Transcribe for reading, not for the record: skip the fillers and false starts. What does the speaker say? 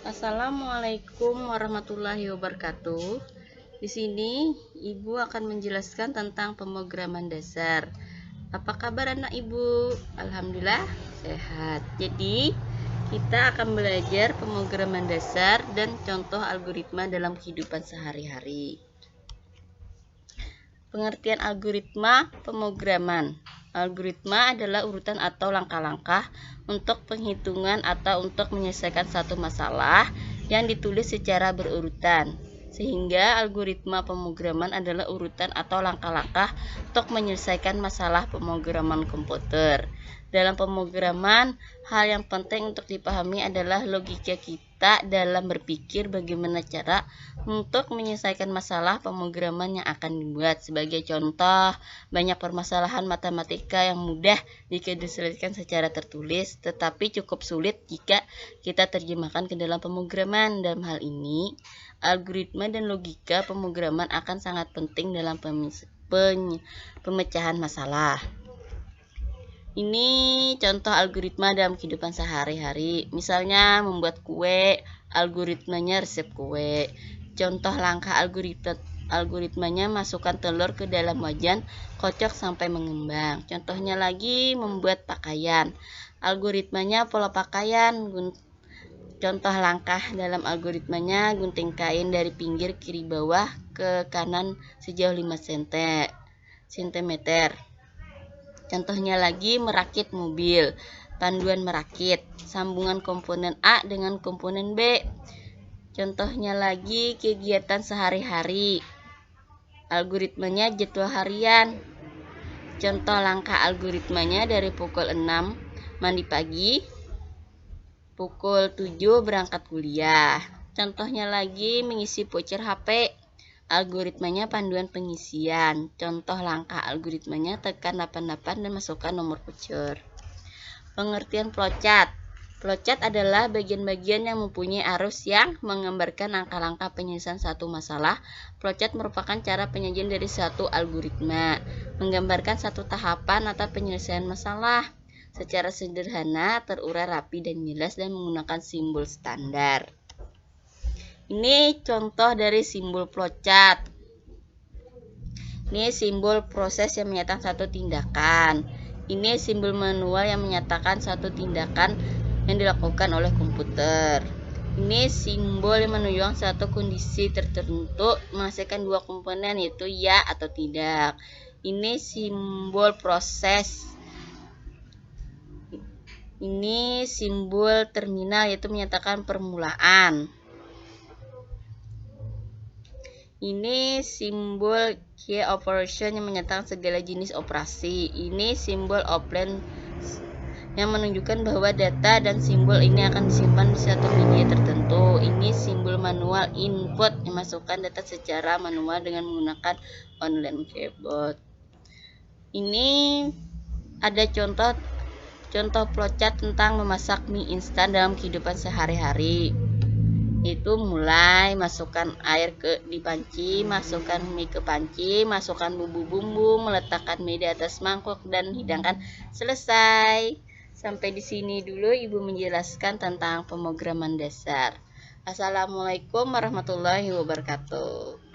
Assalamualaikum warahmatullahi wabarakatuh. Di sini Ibu akan menjelaskan tentang pemrograman dasar. Apa kabar anak Ibu? Alhamdulillah sehat. Jadi, kita akan belajar pemrograman dasar dan contoh algoritma dalam kehidupan sehari-hari. Pengertian algoritma pemrograman. Algoritma adalah urutan atau langkah-langkah untuk penghitungan atau untuk menyelesaikan satu masalah yang ditulis secara berurutan. Sehingga algoritma pemrograman adalah urutan atau langkah-langkah untuk menyelesaikan masalah pemrograman komputer. Dalam pemrograman, hal yang penting untuk dipahami adalah logika kita dalam berpikir bagaimana cara untuk menyelesaikan masalah pemrograman yang akan dibuat. Sebagai contoh, banyak permasalahan matematika yang mudah jika diselesaikan secara tertulis, tetapi cukup sulit jika kita terjemahkan ke dalam pemrograman. Dalam hal ini, algoritma dan logika pemrograman akan sangat penting dalam pemecahan masalah. Ini contoh algoritma dalam kehidupan sehari-hari. Misalnya membuat kue, algoritmanya resep kue. Contoh langkah algoritmanya masukkan telur ke dalam wajan, kocok sampai mengembang. Contohnya lagi membuat pakaian. Algoritmanya pola pakaian. Contoh langkah dalam algoritmanya gunting kain dari pinggir kiri bawah ke kanan sejauh 5 cm. Contohnya lagi merakit mobil. Panduan merakit, sambungan komponen A dengan komponen B. Contohnya lagi kegiatan sehari-hari. Algoritmanya jadwal harian. Contoh langkah algoritmanya dari pukul 6 mandi pagi, pukul 7 berangkat kuliah. Contohnya lagi mengisi voucher HP. Algoritmanya panduan pengisian. Contoh langkah algoritmanya tekan 88 dan masukkan nomor voucher. Pengertian flowchart. Flowchart adalah bagian-bagian yang mempunyai arus yang menggambarkan langkah-langkah penyelesaian satu masalah. Flowchart merupakan cara penyajian dari satu algoritma, menggambarkan satu tahapan atau penyelesaian masalah secara sederhana, terurai rapi dan jelas, dan menggunakan simbol standar. Ini contoh dari simbol flowchart. Ini simbol proses yang menyatakan satu tindakan. Ini simbol manual yang menyatakan satu tindakan yang dilakukan oleh komputer. Ini simbol yang menunjukkan satu kondisi tertentu menghasilkan dua komponen, yaitu ya atau tidak. Ini simbol proses. Ini simbol terminal, yaitu menyatakan permulaan. Ini simbol key operation yang menyatakan segala jenis operasi. Ini simbol offline yang menunjukkan bahwa data dan simbol ini akan disimpan di satu media tertentu. Ini simbol manual input yang masukkan data secara manual dengan menggunakan online keyboard. Ini ada contoh flowchart tentang memasak mie instan dalam kehidupan sehari-hari. Itu mulai masukkan air di panci, masukkan mie ke panci, masukkan bumbu-bumbu, meletakkan mie di atas mangkok dan hidangkan. Selesai. Sampai di sini dulu Ibu menjelaskan tentang pemrograman dasar. Assalamualaikum warahmatullahi wabarakatuh.